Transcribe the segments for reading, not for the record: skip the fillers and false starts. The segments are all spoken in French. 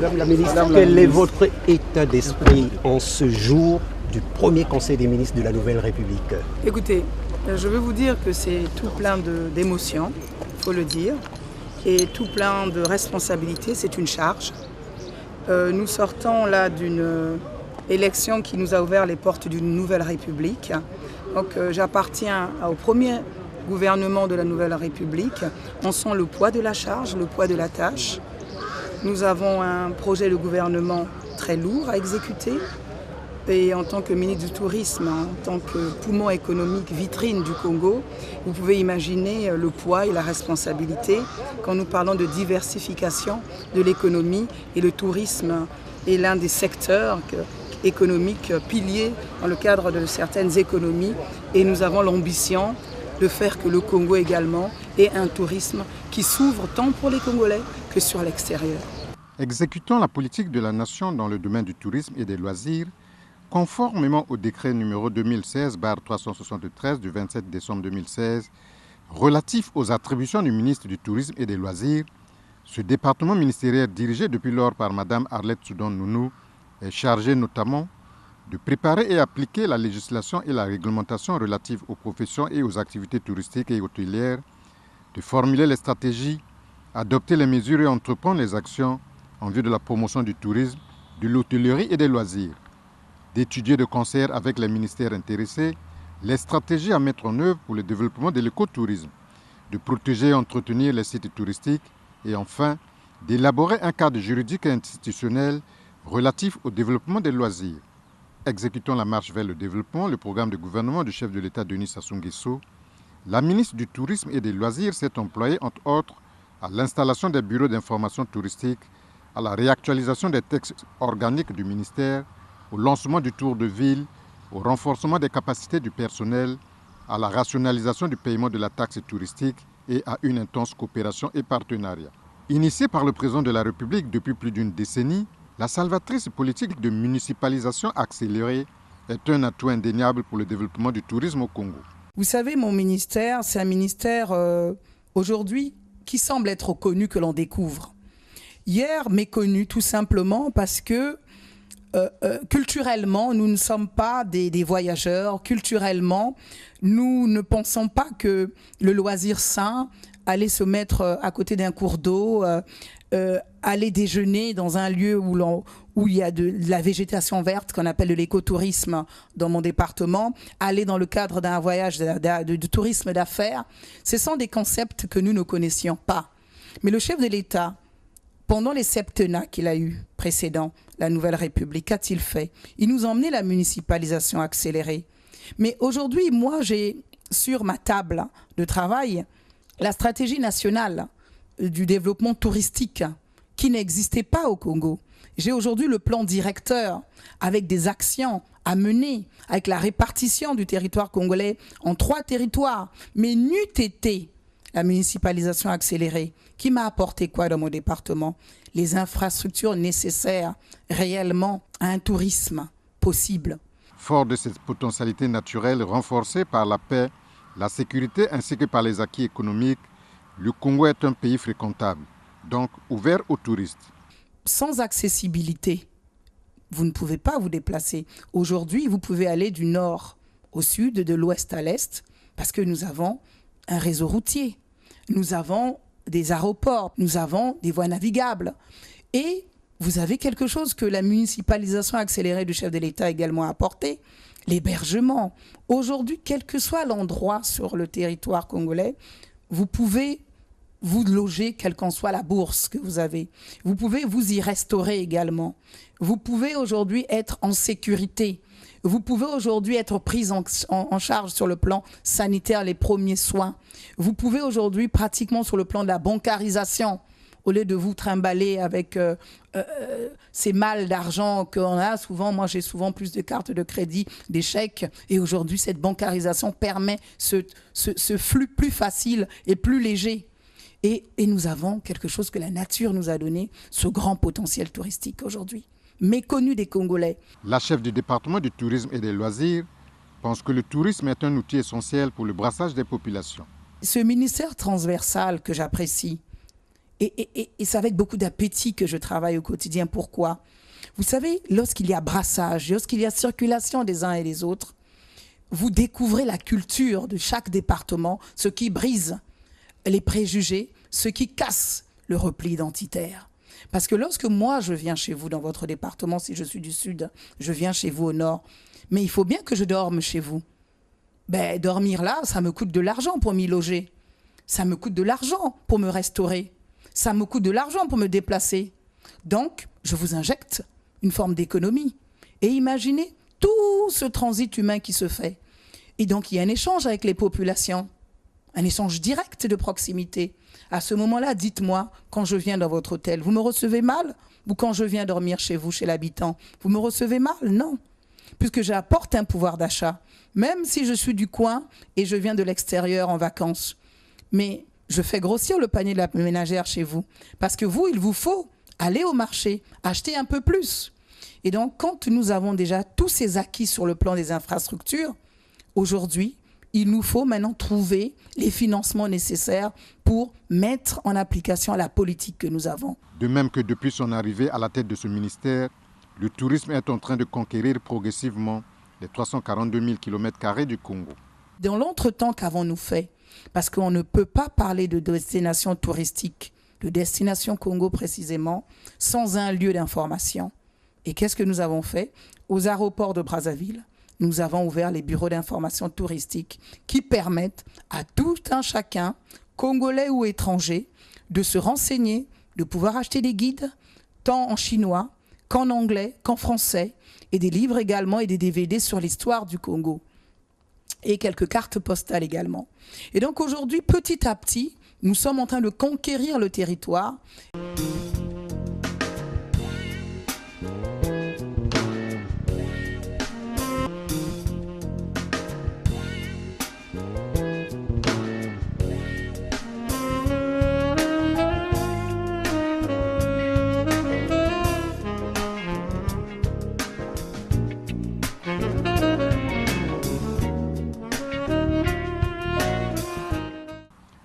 Madame la ministre, quel est votre état d'esprit en ce jour du premier Conseil des ministres de la Nouvelle République? Écoutez, je veux vous dire que c'est tout plein d'émotions, il faut le dire, et tout plein de responsabilités, c'est une charge. Nous sortons là d'une élection qui nous a ouvert les portes d'une nouvelle République. Donc j'appartiens au premier gouvernement de la Nouvelle République. On sent le poids de la charge, le poids de la tâche. Nous avons un projet de gouvernement très lourd à exécuter. Et en tant que ministre du Tourisme, en tant que poumon économique vitrine du Congo, vous pouvez imaginer le poids et la responsabilité quand nous parlons de diversification de l'économie. Et le tourisme est l'un des secteurs économiques piliers dans le cadre de certaines économies. Et nous avons l'ambition de faire que le Congo également ait un tourisme qui s'ouvre tant pour les Congolais que sur l'extérieur. Exécutant la politique de la nation dans le domaine du tourisme et des loisirs, conformément au décret numéro 2016-373 du 27 décembre 2016 relatif aux attributions du ministre du Tourisme et des Loisirs, ce département ministériel dirigé depuis lors par Mme Arlette Soudan-Nounou est chargé notamment de préparer et appliquer la législation et la réglementation relatives aux professions et aux activités touristiques et hôtelières, de formuler les stratégies, adopter les mesures et entreprendre les actions en vue de la promotion du tourisme, de l'hôtellerie et des loisirs, d'étudier de concert avec les ministères intéressés les stratégies à mettre en œuvre pour le développement de l'écotourisme, de protéger et entretenir les sites touristiques et enfin d'élaborer un cadre juridique et institutionnel relatif au développement des loisirs. Exécutant la marche vers le développement, le programme de gouvernement du chef de l'État Denis Sassou Nguesso, la ministre du Tourisme et des Loisirs s'est employée entre autres à l'installation des bureaux d'information touristique, à la réactualisation des textes organiques du ministère, au lancement du tour de ville, au renforcement des capacités du personnel, à la rationalisation du paiement de la taxe touristique et à une intense coopération et partenariat. Initiée par le président de la République depuis plus d'une décennie, la salvatrice politique de municipalisation accélérée est un atout indéniable pour le développement du tourisme au Congo. Vous savez, mon ministère, c'est un ministère aujourd'hui qui semble être connu que l'on découvre. Hier, méconnu tout simplement parce que culturellement, nous ne sommes pas des voyageurs. Culturellement, nous ne pensons pas que le loisir sain, aller se mettre à côté d'un cours d'eau, aller déjeuner dans un lieu où il y a de la végétation verte, qu'on appelle de l'écotourisme dans mon département, aller dans le cadre d'un voyage de tourisme d'affaires, ce sont des concepts que nous ne connaissions pas. Mais le chef de l'État, pendant les septennats qu'il a eu précédents, la Nouvelle République, qu'a-t-il fait? Il nous a emmené la municipalisation accélérée. Mais aujourd'hui, moi, j'ai sur ma table de travail la stratégie nationale du développement touristique qui n'existait pas au Congo. J'ai aujourd'hui le plan directeur avec des actions à mener, avec la répartition du territoire congolais en 3 territoires. Mais n'eût été la municipalisation accélérée, qui m'a apporté quoi dans mon département? Les infrastructures nécessaires réellement à un tourisme possible. Fort de cette potentialité naturelle renforcée par la paix, la sécurité ainsi que par les acquis économiques, le Congo est un pays fréquentable, donc ouvert aux touristes. Sans accessibilité, vous ne pouvez pas vous déplacer. Aujourd'hui, vous pouvez aller du nord au sud, de l'ouest à l'est, parce que nous avons un réseau routier, nous avons des aéroports, nous avons des voies navigables. Et vous avez quelque chose que la municipalisation accélérée du chef de l'État a également apporté, l'hébergement. Aujourd'hui, quel que soit l'endroit sur le territoire congolais, vous pouvez vous loger, quelle qu'en soit la bourse que vous avez. Vous pouvez vous y restaurer également. Vous pouvez aujourd'hui être en sécurité. Vous pouvez aujourd'hui être prise en charge sur le plan sanitaire, les premiers soins. Vous pouvez aujourd'hui, pratiquement sur le plan de la bancarisation, au lieu de vous trimballer avec ces malles d'argent qu'on a, souvent, moi j'ai souvent plus de cartes de crédit, des chèques, et aujourd'hui cette bancarisation permet ce flux plus facile et plus léger. Et nous avons quelque chose que la nature nous a donné, ce grand potentiel touristique aujourd'hui, méconnu des Congolais. La chef du département du tourisme et des loisirs pense que le tourisme est un outil essentiel pour le brassage des populations. Ce ministère transversal que j'apprécie Et c'est avec beaucoup d'appétit que je travaille au quotidien. Pourquoi ? Vous savez, lorsqu'il y a brassage, lorsqu'il y a circulation des uns et des autres, vous découvrez la culture de chaque département, ce qui brise les préjugés, ce qui casse le repli identitaire. Parce que lorsque moi, je viens chez vous dans votre département, si je suis du Sud, je viens chez vous au Nord, mais il faut bien que je dorme chez vous. Ben, dormir là, ça me coûte de l'argent pour m'y loger. Ça me coûte de l'argent pour me restaurer. Ça me coûte de l'argent pour me déplacer. Donc, je vous injecte une forme d'économie. Et imaginez tout ce transit humain qui se fait. Et donc, il y a un échange avec les populations, un échange direct de proximité. À ce moment-là, dites-moi, quand je viens dans votre hôtel, vous me recevez mal? Ou quand je viens dormir chez vous, chez l'habitant, vous me recevez mal? Non. Puisque j'apporte un pouvoir d'achat, même si je suis du coin et je viens de l'extérieur en vacances. Mais je fais grossir le panier de la ménagère chez vous. Parce que vous, il vous faut aller au marché, acheter un peu plus. Et donc, quand nous avons déjà tous ces acquis sur le plan des infrastructures, aujourd'hui, il nous faut maintenant trouver les financements nécessaires pour mettre en application la politique que nous avons. De même que depuis son arrivée à la tête de ce ministère, le tourisme est en train de conquérir progressivement les 342 000 km² du Congo. Dans l'entretemps qu'avons-nous fait? Parce qu'on ne peut pas parler de destination touristique, de destination Congo précisément, sans un lieu d'information. Et qu'est-ce que nous avons fait? Aux aéroports de Brazzaville, nous avons ouvert les bureaux d'information touristique qui permettent à tout un chacun, congolais ou étranger, de se renseigner, de pouvoir acheter des guides, tant en chinois qu'en anglais, qu'en français, et des livres également et des DVD sur l'histoire du Congo. Et quelques cartes postales également. Et donc aujourd'hui, petit à petit, nous sommes en train de conquérir le territoire.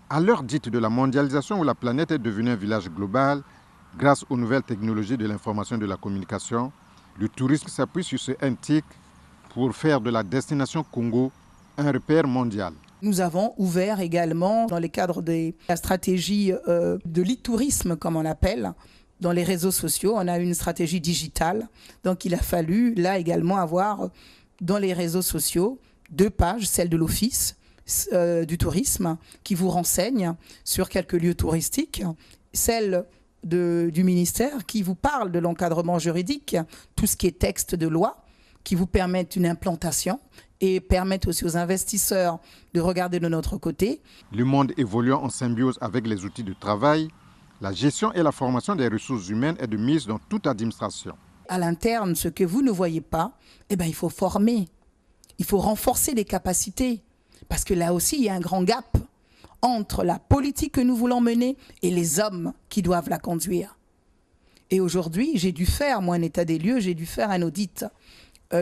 À l'heure dite de la mondialisation où la planète est devenue un village global, grâce aux nouvelles technologies de l'information et de la communication, le tourisme s'appuie sur ce NTIC pour faire de la destination Congo un repère mondial. Nous avons ouvert également, dans le cadre de la stratégie de l'e-tourisme, comme on l'appelle, dans les réseaux sociaux, on a une stratégie digitale. Donc il a fallu là également avoir dans les réseaux sociaux 2 pages, celle de l'Office du tourisme qui vous renseigne sur quelques lieux touristiques, celle du ministère qui vous parle de l'encadrement juridique, tout ce qui est texte de loi, qui vous permettent une implantation et permettent aussi aux investisseurs de regarder de notre côté. Le monde évoluant en symbiose avec les outils de travail, la gestion et la formation des ressources humaines est de mise dans toute administration. À l'interne, ce que vous ne voyez pas, il faut former, il faut renforcer les capacités. Parce que là aussi, il y a un grand gap entre la politique que nous voulons mener et les hommes qui doivent la conduire. Et aujourd'hui, j'ai dû faire, moi, un état des lieux, j'ai dû faire un audit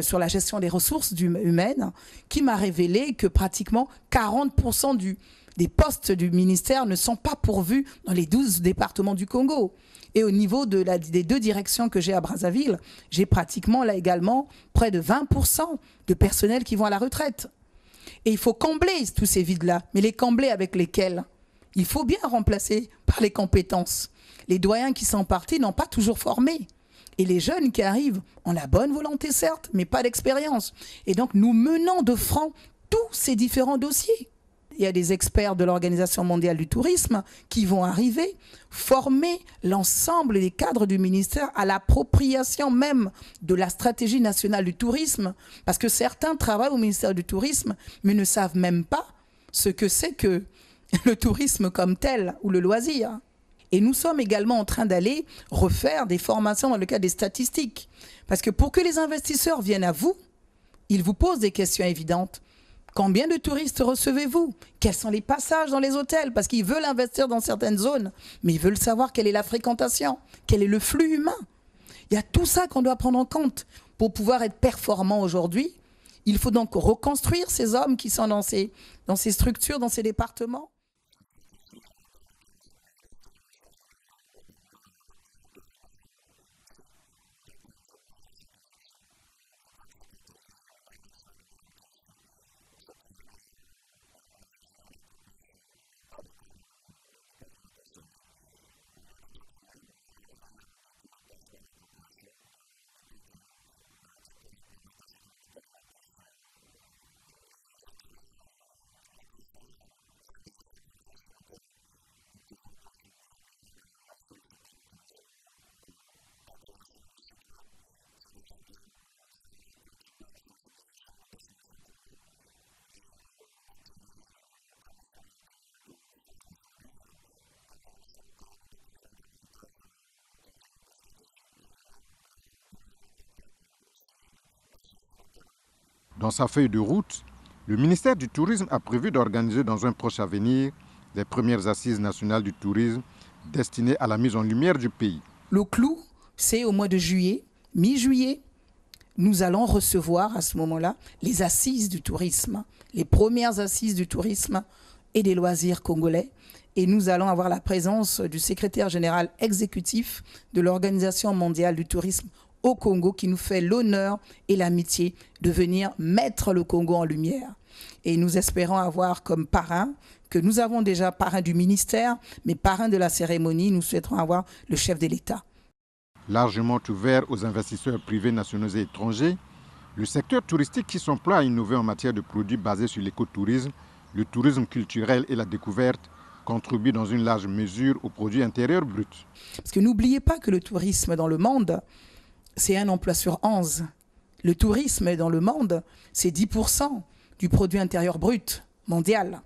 sur la gestion des ressources humaines qui m'a révélé que pratiquement 40% des postes du ministère ne sont pas pourvus dans les 12 départements du Congo. Et au niveau des 2 directions que j'ai à Brazzaville, j'ai pratiquement là également près de 20% de personnel qui vont à la retraite. Et il faut combler tous ces vides-là. Mais les combler avec lesquels? Il faut bien remplacer par les compétences. Les doyens qui sont partis n'ont pas toujours formé. Et les jeunes qui arrivent ont la bonne volonté, certes, mais pas d'expérience. Et donc, nous menons de front tous ces différents dossiers. Il y a des experts de l'Organisation mondiale du tourisme qui vont arriver, former l'ensemble des cadres du ministère à l'appropriation même de la stratégie nationale du tourisme, parce que certains travaillent au ministère du tourisme, mais ne savent même pas ce que c'est que le tourisme comme tel, ou le loisir. Et nous sommes également en train d'aller refaire des formations dans le cadre des statistiques. Parce que pour que les investisseurs viennent à vous, ils vous posent des questions évidentes. Combien de touristes recevez-vous? Quels sont les passages dans les hôtels? Parce qu'ils veulent investir dans certaines zones, mais ils veulent savoir quelle est la fréquentation, quel est le flux humain. Il y a tout ça qu'on doit prendre en compte pour pouvoir être performant aujourd'hui. Il faut donc reconstruire ces hommes qui sont dans ces structures, dans ces départements. Dans sa feuille de route, le ministère du Tourisme a prévu d'organiser dans un proche avenir les premières assises nationales du tourisme destinées à la mise en lumière du pays. Le clou, c'est au mois de juillet, mi-juillet, nous allons recevoir à ce moment-là les assises du tourisme, les premières assises du tourisme et des loisirs congolais. Et nous allons avoir la présence du secrétaire général exécutif de l'Organisation mondiale du tourisme au Congo qui nous fait l'honneur et l'amitié de venir mettre le Congo en lumière. Et nous espérons avoir comme parrain, que nous avons déjà parrain du ministère, mais parrain de la cérémonie, nous souhaiterons avoir le chef de l'État. Largement ouvert aux investisseurs privés nationaux et étrangers, le secteur touristique qui s'emploie à innover en matière de produits basés sur l'écotourisme, le tourisme culturel et la découverte contribue dans une large mesure au produit intérieur brut. Parce que n'oubliez pas que le tourisme dans le monde, c'est un emploi sur 11. Le tourisme dans le monde, c'est 10% du produit intérieur brut mondial.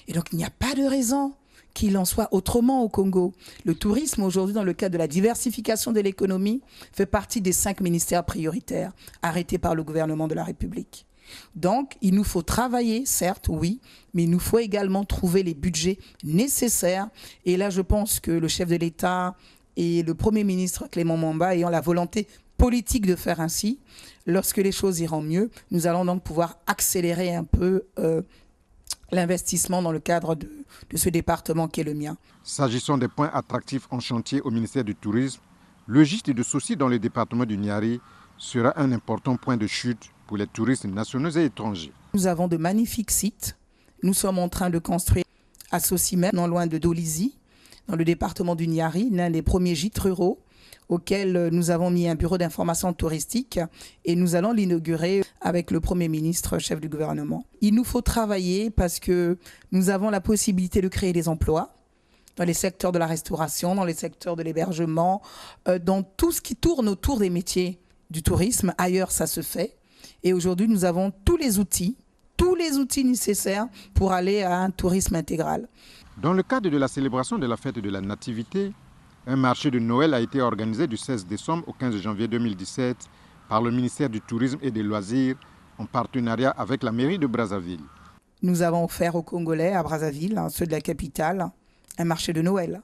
Et donc, il n'y a pas de raison qu'il en soit autrement au Congo. Le tourisme, aujourd'hui, dans le cadre de la diversification de l'économie, fait partie des 5 ministères prioritaires arrêtés par le gouvernement de la République. Donc, il nous faut travailler, certes, oui, mais il nous faut également trouver les budgets nécessaires. Et là, je pense que le chef de l'État et le Premier ministre Clément Mamba ayant la volonté politique de faire ainsi, lorsque les choses iront mieux, nous allons donc pouvoir accélérer un peu l'investissement dans le cadre de ce département qui est le mien. S'agissant des points attractifs en chantier au ministère du Tourisme, le gîte de Souci dans le département du Niari sera un important point de chute pour les touristes nationaux et étrangers. Nous avons de magnifiques sites. Nous sommes en train de construire à Sossimène, non loin de Dolizy, dans le département du Niari, l'un des premiers gîtes ruraux auquel nous avons mis un bureau d'information touristique et nous allons l'inaugurer avec le Premier ministre, chef du gouvernement. Il nous faut travailler parce que nous avons la possibilité de créer des emplois dans les secteurs de la restauration, dans les secteurs de l'hébergement, dans tout ce qui tourne autour des métiers du tourisme. Ailleurs, ça se fait. Et aujourd'hui, nous avons tous les outils nécessaires pour aller à un tourisme intégral. Dans le cadre de la célébration de la fête de la Nativité, un marché de Noël a été organisé du 16 décembre au 15 janvier 2017 par le ministère du Tourisme et des Loisirs en partenariat avec la mairie de Brazzaville. Nous avons offert aux Congolais à Brazzaville, ceux de la capitale, un marché de Noël.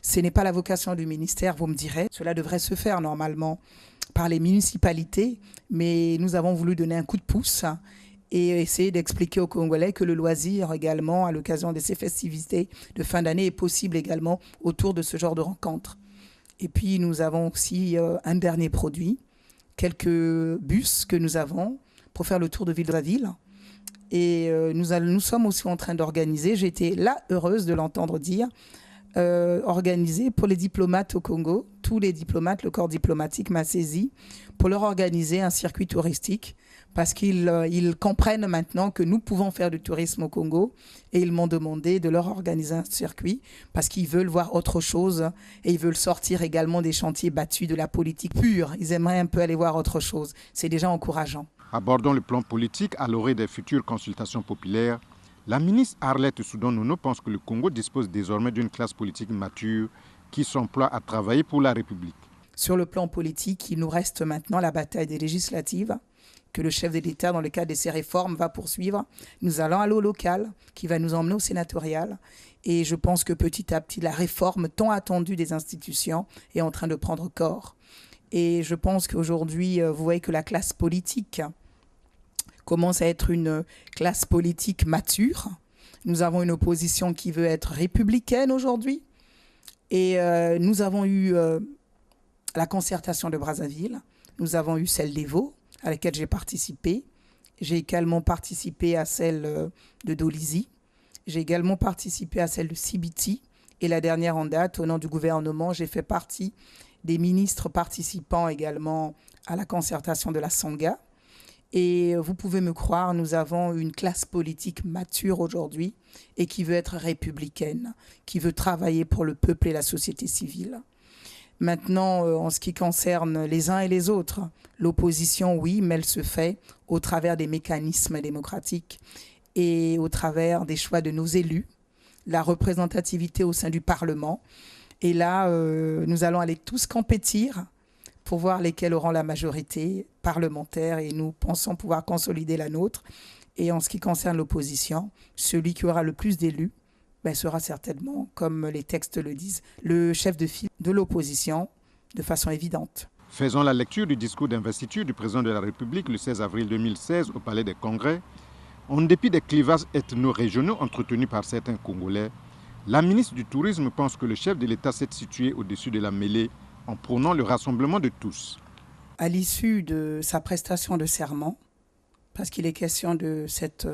Ce n'est pas la vocation du ministère, vous me direz. Cela devrait se faire normalement par les municipalités, mais nous avons voulu donner un coup de pouce et essayer d'expliquer aux Congolais que le loisir également, à l'occasion de ces festivités de fin d'année, est possible également autour de ce genre de rencontres. Et puis nous avons aussi un dernier produit, quelques bus que nous avons pour faire le tour de Brazzaville. Et nous sommes aussi en train d'organiser, j'étais là heureuse de l'entendre dire, organiser pour les diplomates au Congo, tous les diplomates, le corps diplomatique m'a saisi, pour leur organiser un circuit touristique parce qu'ils comprennent maintenant que nous pouvons faire du tourisme au Congo et ils m'ont demandé de leur organiser un circuit parce qu'ils veulent voir autre chose et ils veulent sortir également des chantiers battus de la politique pure. Ils aimeraient un peu aller voir autre chose. C'est déjà encourageant. Abordant le plan politique à l'orée des futures consultations populaires, la ministre Arlette Soudan-Nono pense que le Congo dispose désormais d'une classe politique mature qui s'emploie à travailler pour la République. Sur le plan politique, il nous reste maintenant la bataille des législatives que le chef de l'État, dans le cadre de ses réformes, va poursuivre. Nous allons aller au local, qui va nous emmener au sénatorial. Et je pense que petit à petit, la réforme tant attendue des institutions est en train de prendre corps. Et je pense qu'aujourd'hui, vous voyez que la classe politique commence à être une classe politique mature. Nous avons une opposition qui veut être républicaine aujourd'hui. Et nous avons eu la concertation de Brazzaville. Nous avons eu celle d'Evo, à laquelle j'ai participé. J'ai également participé à celle de Dolizy. J'ai également participé à celle de Sibiti. Et la dernière en date, au nom du gouvernement, j'ai fait partie des ministres participant également à la concertation de la Sangha. Et vous pouvez me croire, nous avons une classe politique mature aujourd'hui et qui veut être républicaine, qui veut travailler pour le peuple et la société civile. Maintenant, en ce qui concerne les uns et les autres, l'opposition, oui, mais elle se fait au travers des mécanismes démocratiques et au travers des choix de nos élus, la représentativité au sein du Parlement. Et là, nous allons aller tous compétir pour voir lesquels auront la majorité parlementaire et nous pensons pouvoir consolider la nôtre. Et en ce qui concerne l'opposition, celui qui aura le plus d'élus sera certainement, comme les textes le disent, le chef de file de l'opposition de façon évidente. Faisons la lecture du discours d'investiture du président de la République le 16 avril 2016 au Palais des Congrès. En dépit des clivages ethno-régionaux entretenus par certains Congolais, la ministre du Tourisme pense que le chef de l'État s'est situé au-dessus de la mêlée en prônant le rassemblement de tous. À l'issue de sa prestation de serment, parce qu'il est question de cette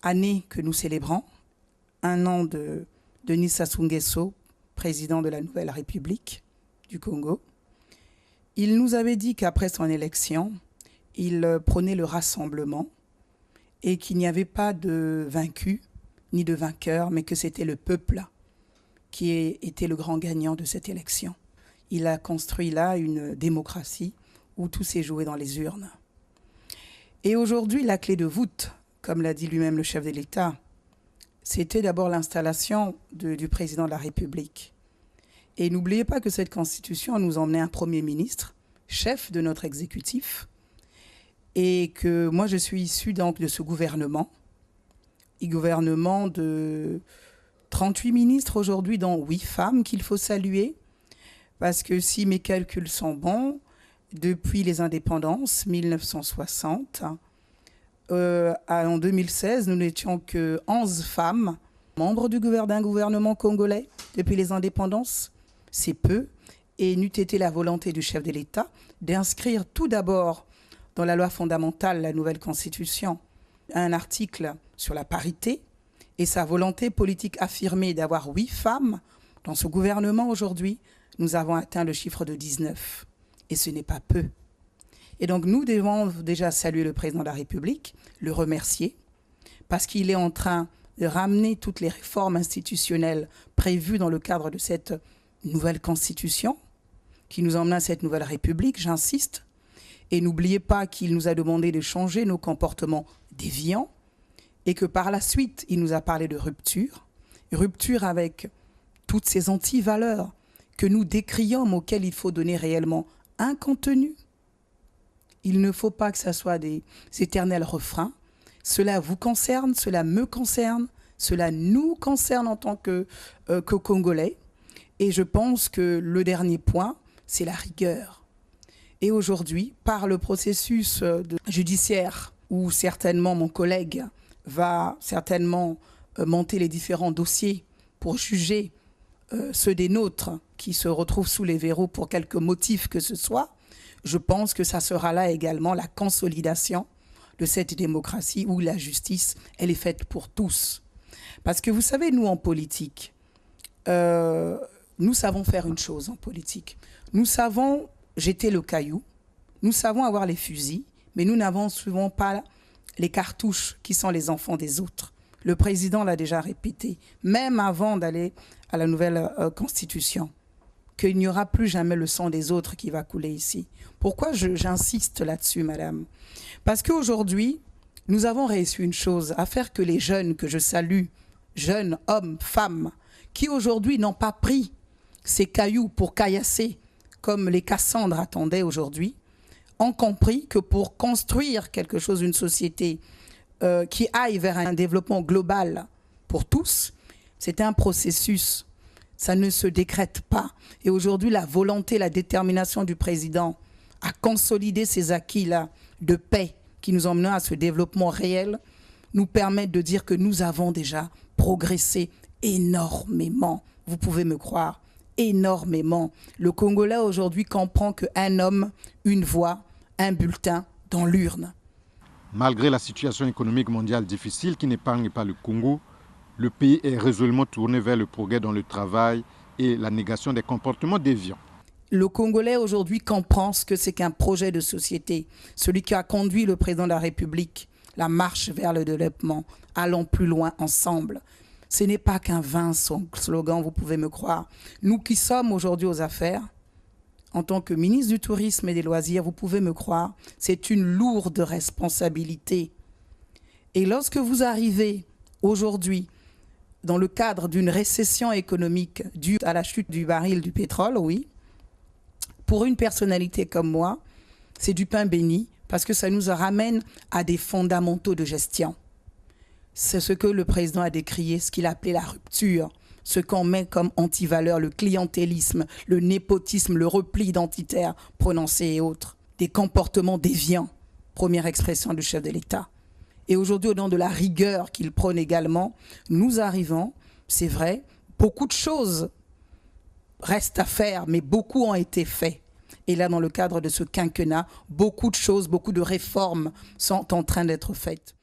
année que nous célébrons, 1 an de Denis Sassou Nguesso, président de la Nouvelle République du Congo, il nous avait dit qu'après son élection, il prônait le rassemblement et qu'il n'y avait pas de vaincu ni de vainqueur, mais que c'était le peuple qui était le grand gagnant de cette élection. Il a construit là une démocratie où tout s'est joué dans les urnes. Et aujourd'hui, la clé de voûte, comme l'a dit lui-même le chef de l'État, c'était d'abord l'installation du président de la République. Et n'oubliez pas que cette constitution nous emmenait un Premier ministre, chef de notre exécutif, et que moi je suis issue donc de ce gouvernement, un gouvernement de 38 ministres aujourd'hui, dont 8 femmes qu'il faut saluer, parce que si mes calculs sont bons, depuis les indépendances, 1960, en 2016, nous n'étions que 11 femmes membres d'un gouvernement congolais depuis les indépendances. C'est peu. Et n'eût été la volonté du chef de l'État d'inscrire tout d'abord dans la loi fondamentale, la nouvelle constitution, un article sur la parité et sa volonté politique affirmée d'avoir 8 femmes dans ce gouvernement aujourd'hui, nous avons atteint le chiffre de 19. Et ce n'est pas peu. Et donc nous devons déjà saluer le président de la République, le remercier, parce qu'il est en train de ramener toutes les réformes institutionnelles prévues dans le cadre de cette nouvelle constitution, qui nous emmène à cette nouvelle République, j'insiste. Et n'oubliez pas qu'il nous a demandé de changer nos comportements déviants et que par la suite, il nous a parlé de rupture. Rupture avec toutes ces anti-valeurs que nous décrions, mais auxquelles il faut donner réellement un contenu. Il ne faut pas que ce soit des éternels refrains. Cela vous concerne, cela me concerne, cela nous concerne en tant que Congolais. Et je pense que le dernier point, c'est la rigueur. Et aujourd'hui, par le processus judiciaire, où certainement mon collègue va certainement monter les différents dossiers pour juger ceux des nôtres qui se retrouvent sous les verrous pour quelque motif que ce soit, je pense que ça sera là également la consolidation de cette démocratie où la justice, elle est faite pour tous. Parce que vous savez, nous en politique, nous savons faire une chose en politique. Nous savons jeter le caillou, nous savons avoir les fusils, mais nous n'avons souvent pas les cartouches qui sont les enfants des autres. Le président l'a déjà répété, même avant d'aller à la nouvelle constitution, qu'il n'y aura plus jamais le sang des autres qui va couler ici. Pourquoi j'insiste là-dessus, madame? Parce qu'aujourd'hui, nous avons réussi une chose, à faire que les jeunes que je salue, jeunes, hommes, femmes, qui aujourd'hui n'ont pas pris ces cailloux pour caillasser, comme les Cassandres attendaient aujourd'hui, ont compris que pour construire quelque chose, une société qui aille vers un développement global pour tous, c'est un processus. Ça ne se décrète pas. Et aujourd'hui, la volonté, la détermination du président à consolider ces acquis-là de paix qui nous emmènent à ce développement réel nous permettent de dire que nous avons déjà progressé énormément. Vous pouvez me croire, énormément. Le Congolais aujourd'hui comprend qu'un homme, une voix, un bulletin dans l'urne. Malgré la situation économique mondiale difficile qui n'épargne pas le Congo, le pays est résolument tourné vers le progrès dans le travail et la négation des comportements déviants. Le Congolais aujourd'hui comprend ce que c'est qu'un projet de société, celui qui a conduit le président de la République, la marche vers le développement. Allons plus loin ensemble. Ce n'est pas qu'un vain slogan, vous pouvez me croire. Nous qui sommes aujourd'hui aux affaires, en tant que ministre du Tourisme et des Loisirs, vous pouvez me croire, c'est une lourde responsabilité. Et lorsque vous arrivez aujourd'hui dans le cadre d'une récession économique due à la chute du baril du pétrole, oui, pour une personnalité comme moi, c'est du pain béni parce que ça nous ramène à des fondamentaux de gestion. C'est ce que le président a décrié, ce qu'il appelait la rupture, ce qu'on met comme antivaleur, le clientélisme, le népotisme, le repli identitaire prononcé et autres, des comportements déviants, première expression du chef de l'État. Et aujourd'hui, au nom de la rigueur qu'il prône également, nous arrivons, c'est vrai, beaucoup de choses restent à faire, mais beaucoup ont été faits. Et là, dans le cadre de ce quinquennat, beaucoup de choses, beaucoup de réformes sont en train d'être faites.